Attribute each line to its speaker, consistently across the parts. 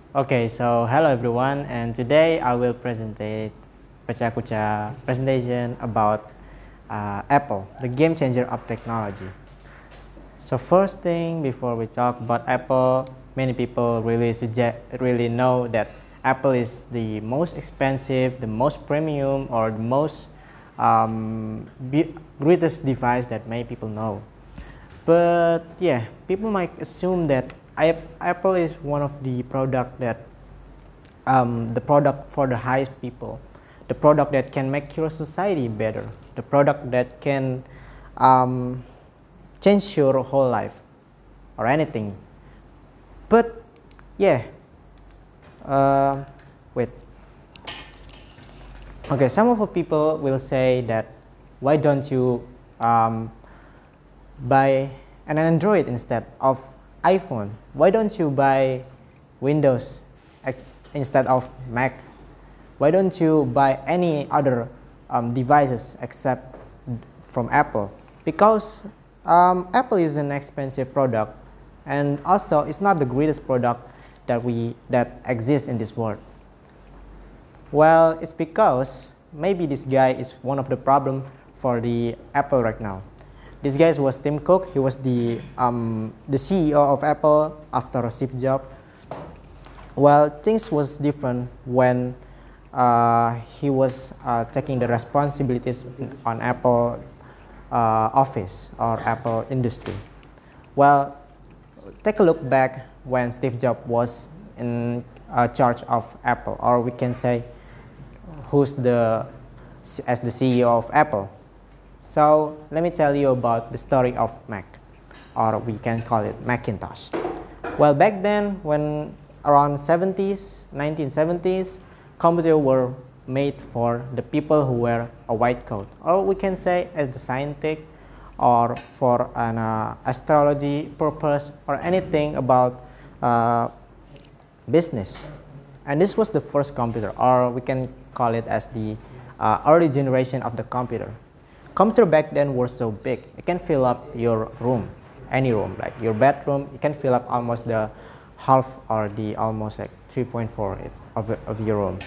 Speaker 1: Okay, so hello everyone, and today I will present Pecha Kucha presentation about Apple, the game changer of technology. So first thing, before we talk about Apple, many people really know that Apple is the most expensive, the most premium, or the most greatest device that many people know. But yeah, people might assume that Apple is one of the product that the product for the highest people, the product that can make your society better, the product that can change your whole life or anything. But yeah, wait. Okay, some of the people will say that why don't you buy an Android instead of iPhone? Why don't you buy Windows instead of Mac? Why don't you buy any other devices except from Apple? Because Apple is an expensive product, and also it's not the greatest product that exists in this world. Well, it's because maybe this guy is one of the problem for the Apple right now. This guy was Tim Cook. He was the CEO of Apple after Steve Jobs. Well, things was different when he was taking the responsibilities on Apple office or Apple industry. Well, take a look back when Steve Jobs was in charge of Apple, or we can say who's as the CEO of Apple. So let me tell you about the story of Mac, or we can call it Macintosh. Well, back then, when around 1970s, computers were made for the people who wear a white coat, or we can say as the scientific, or for an astrology purpose, or anything about business. And this was the first computer, or we can call it as the early generation of the computer. Computer back then were so big, it can fill up your room, any room, like your bedroom, it can fill up almost the half or the almost like 3.4 of your room.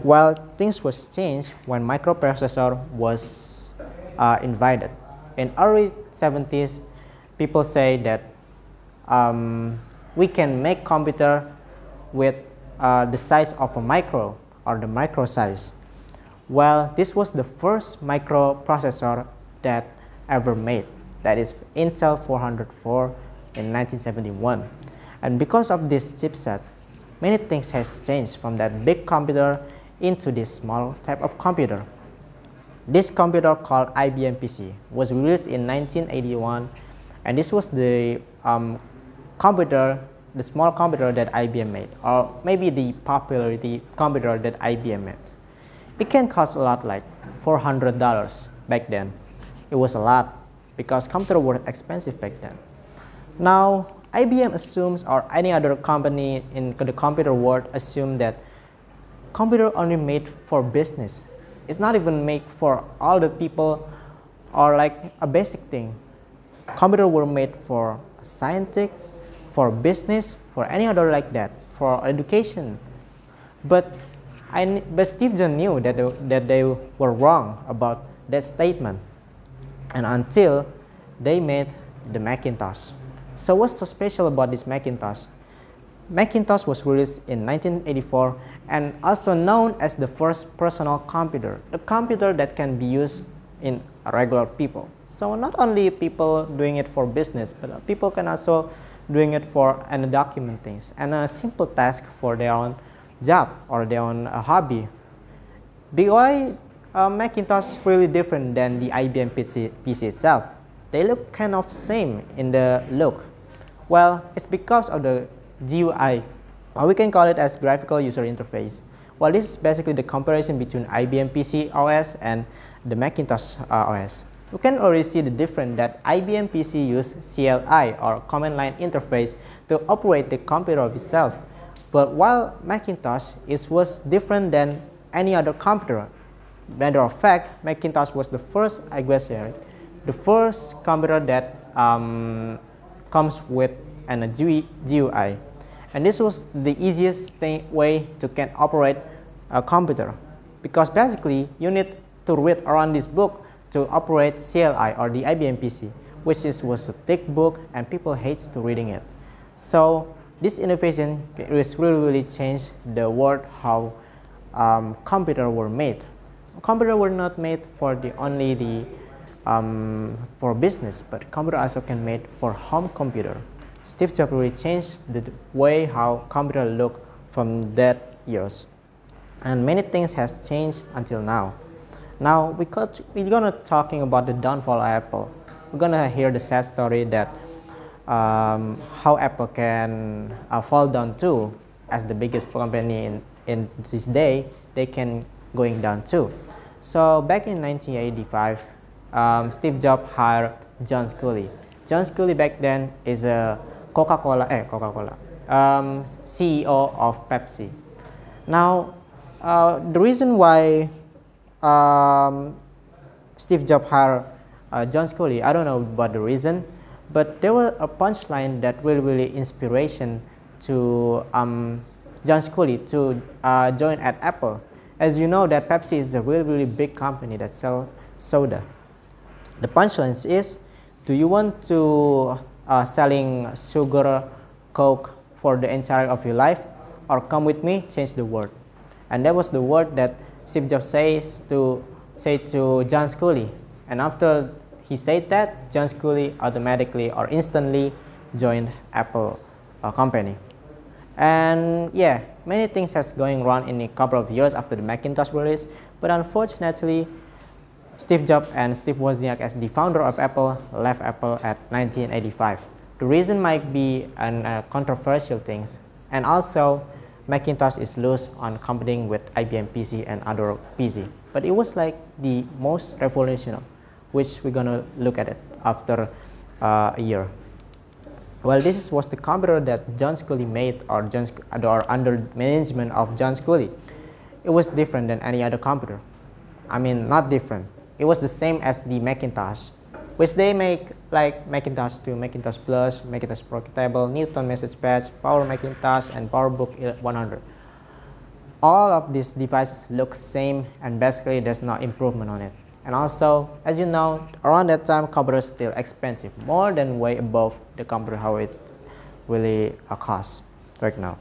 Speaker 1: Well, things was changed when microprocessor was invented. In early 70s, people say that we can make computer with the size of a micro, or the micro size. Well, this was the first microprocessor that ever made, that is Intel 404 in 1971. And because of this chipset, many things has changed from that big computer into this small type of computer. This computer called IBM PC was released in 1981, and this was the the small computer that IBM made, or maybe the popularity computer that IBM made. It can cost a lot, like $400 back then. It was a lot because computers were expensive back then. Now, IBM assumes, or any other company in the computer world assume that computer only made for business. It's not even made for all the people, or like a basic thing. Computers were made for scientific, for business, for any other like that, for education. But Steve Jobs knew that they were wrong about that statement, and until they made the Macintosh. So what's so special about this Macintosh? Macintosh was released in 1984 and also known as the first personal computer, the computer that can be used in regular people. So not only people doing it for business, but people can also doing it for document things and a simple task for their own job or their own hobby. The why Macintosh really different than the IBM PC itself. They look kind of same in the look. Well, it's because of the GUI, or we can call it as graphical user interface. Well, this is basically the comparison between IBM PC OS and the Macintosh OS. You can already see the difference that IBM PC used CLI, or command line interface, to operate the computer itself. But while Macintosh was different than any other computer. Matter of fact, Macintosh was the first, I guess, the first computer that comes with a GUI. And this was the easiest way to can operate a computer, because basically you need to read around this book to operate CLI or the IBM PC, which was a thick book and people hates to reading it. So this innovation really changed the world how computers were made. Computers were not made for for business, but computer also can made for home computer. Steve Jobs really changed the way how computer look from that years, and many things has changed until now. Now we're gonna talking about the downfall of Apple. We're gonna hear the sad story that how Apple can fall down too, as the biggest company in this day, they can going down too. So back in 1985, Steve Jobs hired John Sculley. John Sculley back then is a CEO of Pepsi. Now, the reason why Steve Jobs hired John Sculley, I don't know about the reason, but there was a punchline that really inspiration to John Sculley to join at Apple. As you know that Pepsi is a really big company that sells soda. The punchline is, do you want to selling sugar, Coke for the entire of your life, or come with me, change the world? And that was the word that Steve Jobs say to John Sculley. And after he said that, John Sculley automatically or instantly joined Apple company. And yeah, many things has going wrong in a couple of years after the Macintosh release, but unfortunately, Steve Jobs and Steve Wozniak, as the founder of Apple, left Apple at 1985. The reason might be controversial things, and also Macintosh is loose on competing with IBM PC and other PC. But it was like the most revolutionary, which we're gonna look at it after a year. Well, this was the computer that John Sculley made, or under management of John Sculley. It was different than any other computer. I mean, not different. It was the same as the Macintosh, which they make like Macintosh 2, Macintosh Plus, Macintosh Portable, Newton Message Patch, Power Macintosh, and PowerBook 100. All of these devices look same, and basically there's no improvement on it. And also, as you know, around that time, computers still expensive, more than way above the computer how it really costs right now.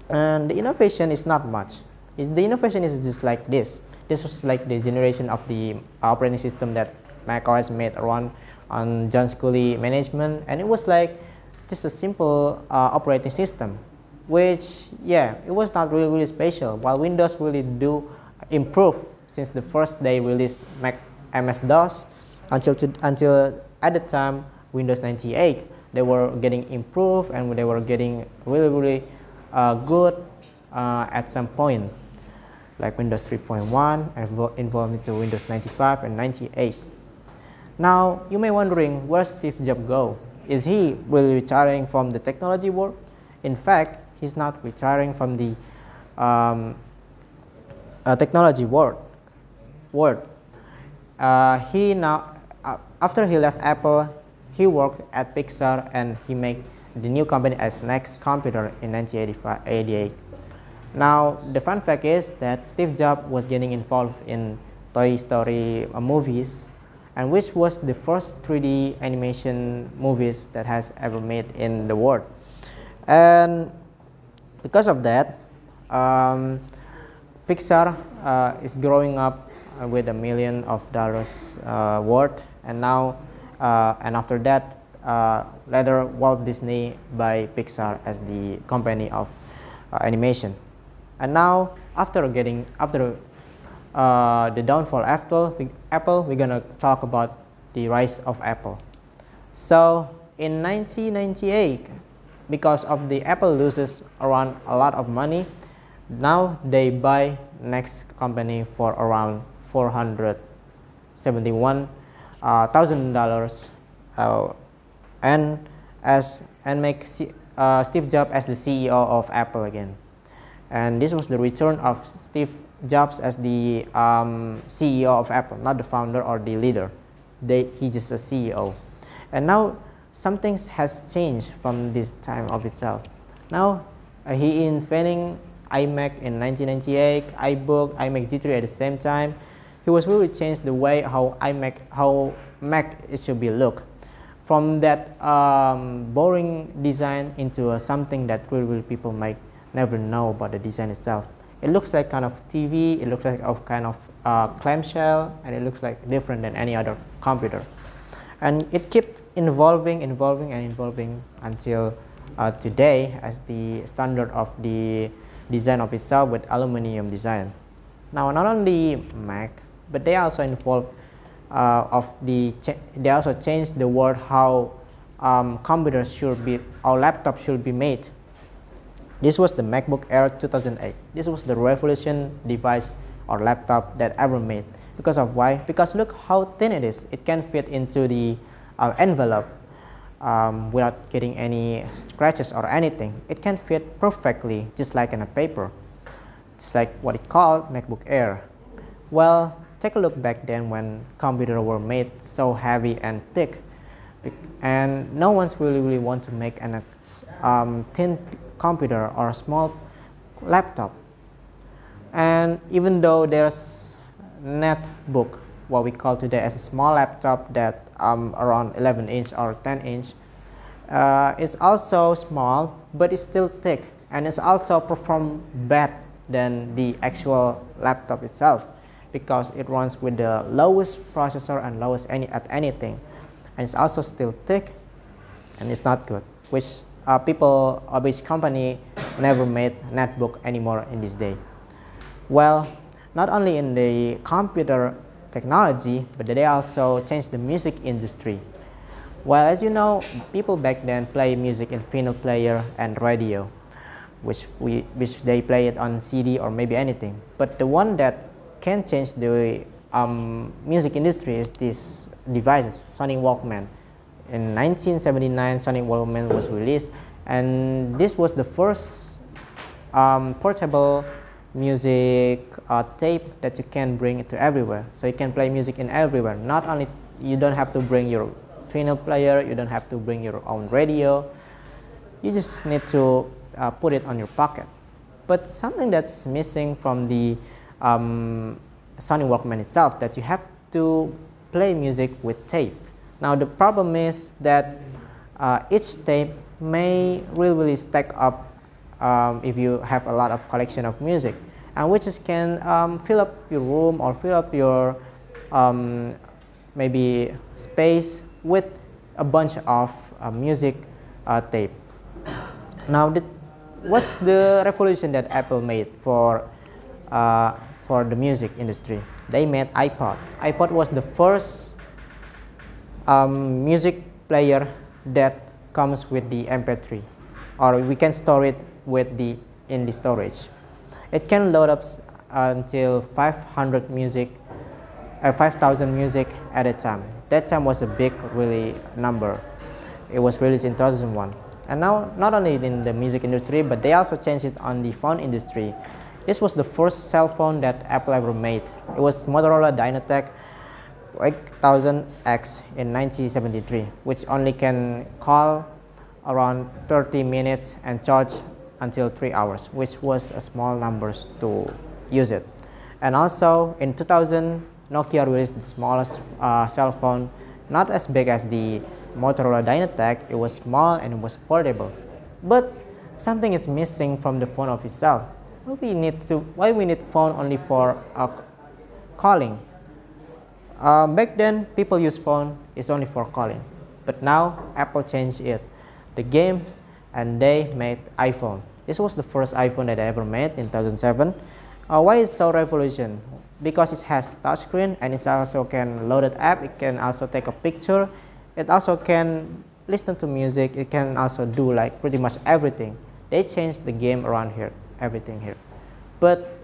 Speaker 1: And the innovation is not much. The innovation is just like this. This was like the generation of the operating system that macOS made around on John Sculley management, and it was like just a simple operating system, which yeah, it was not really special. While Windows really do improve since the first day released MS-DOS until at the time Windows 98, they were getting improved and they were getting really good at some point, like Windows 3.1 evolved into Windows 95 and 98. Now you may wondering, where Steve Jobs go? Is he really retiring from the technology world? In fact, he's not retiring from the technology world. He now, after he left Apple, he worked at Pixar, and he made the new company as Next Computer in 1988. Now, the fun fact is that Steve Jobs was getting involved in Toy Story movies, and which was the first 3D animation movies that has ever made in the world. And because of that, Pixar is growing up with $1 million worth, and now and after that, later Walt Disney buy Pixar as the company of animation. And now after the downfall of Apple, we're gonna talk about the rise of Apple. So in 1998, because of the Apple loses around a lot of money, now they buy Next company for around $471,000 and make Steve Jobs as the CEO of Apple again. And this was the return of Steve Jobs as the CEO of Apple, not the founder or the leader. He's just a CEO. And now something has changed from this time of itself. Now he inventing iMac in 1998, iBook, iMac G3 at the same time. He was really changed the way how Mac it should be look. From that boring design into something that really people might never know about the design itself. It looks like kind of TV, it looks like a kind of clamshell, and it looks like different than any other computer. And it kept evolving until today as the standard of the design of itself with aluminum design. Now not only Mac, but they also involve they also changed the word how computers should be or laptops should be made. This was the MacBook Air 2008. This was the revolution device or laptop that ever made. Because of why? Because look how thin it is. It can fit into the envelope without getting any scratches or anything. It can fit perfectly, just like in a paper. Just like what it called MacBook Air. Well, take a look back then when computers were made so heavy and thick, and no one's really want to make an thin computer or a small laptop. And even though there's netbook, what we call today as a small laptop that around 11 inch or 10 inch, it's also small, but it's still thick, and it's also perform bad than the actual laptop itself, because it runs with the lowest processor and lowest at anything, and it's also still thick, and it's not good, which people or which company never made netbook anymore in this day. Well, not only in the computer technology, but they also changed the music industry. Well, as you know, people back then play music in vinyl player and radio, which they play it on CD or maybe anything. But the one that can change the music industry is this device, Sonic Walkman. In 1979, Sonic Walkman was released, and this was the first portable music tape that you can bring it to everywhere. So you can play music in everywhere. Not only you don't have to bring your vinyl player, you don't have to bring your own radio. You just need to put it on your pocket. But something that's missing from the Sonic Walkman itself, that you have to play music with tape. Now the problem is that each tape may really stack up if you have a lot of collection of music, and which can fill up your room or fill up your maybe space with a bunch of music tape. Now what's the revolution that Apple made for the music industry? They made iPod. iPod was the first music player that comes with the MP3, or we can store it with in the storage. It can load up until 500 music, 5,000 music at a time. That time was a big really number. It was released in 2001. And now not only in the music industry, but they also changed it on the phone industry. This was the first cell phone that Apple ever made. It was Motorola Dynatec 8000X in 1973, which only can call around 30 minutes and charge until 3 hours, which was a small numbers to use it. And also in 2000, Nokia released the smallest cell phone, not as big as the Motorola Dynatec. It was small and it was portable. But something is missing from the phone of itself. Why we need phone only for calling? Back then, people use phone is only for calling, but now Apple changed it, the game, and they made iPhone. This was the first iPhone that I ever made in 2007. Why is so revolution? Because it has touchscreen, and it also can load an app. It can also take a picture. It also can listen to music. It can also do like pretty much everything. They changed the game around here, everything here. But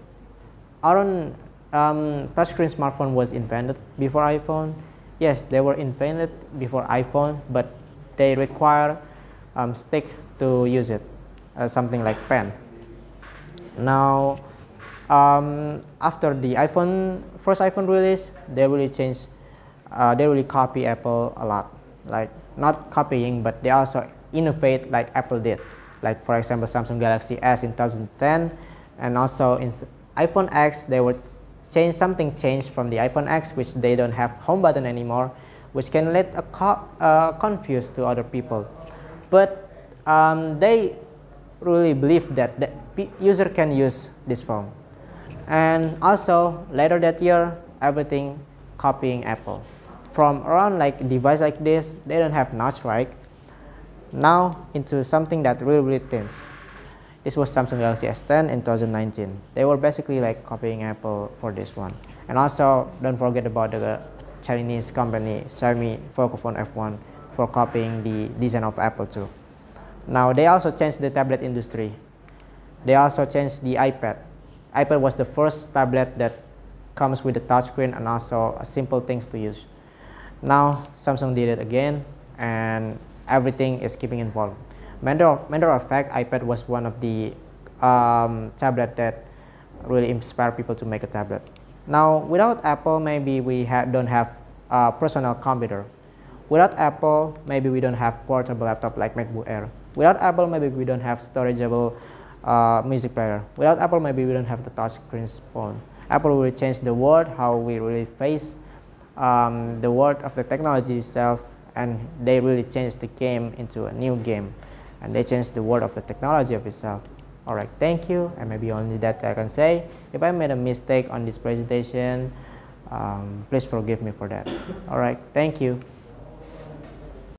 Speaker 1: around touchscreen smartphone was invented before iPhone. Yes, they were invented before iPhone, but they require stick to use it, something like pen. Now, after the first iPhone release, they really changed, they really copy Apple a lot. Like not copying, but they also innovate like Apple did. like for example Samsung Galaxy S in 2010, and also in iPhone X they would change something changed from the iPhone X, which they don't have home button anymore, which can let confuse to other people. But they really believe that the user can use this phone. And also later that year, everything copying Apple. From around like device like this, they don't have notch, right? Now into something that really thinks. This was Samsung Galaxy S10 in 2019. They were basically like copying Apple for this one. And also don't forget about the Chinese company Xiaomi Pocophone F1 for copying the design of Apple too. Now they also changed the tablet industry. They also changed the iPad. iPad was the first tablet that comes with a touchscreen and also a simple things to use. Now Samsung did it again, and everything is keeping involved. Matter of fact, iPad was one of the tablet that really inspired people to make a tablet. Now without Apple, maybe we don't have a personal computer. Without Apple, maybe we don't have portable laptop like MacBook Air. Without Apple, maybe we don't have storageable music player. Without Apple, maybe we don't have the touchscreen phone. Apple will change the world, how we really face the world of the technology itself, and they really changed the game into a new game, and they changed the world of the technology of itself. Alright, thank you, and maybe only that I can say. If I made a mistake on this presentation, please forgive me for that. Alright, thank you.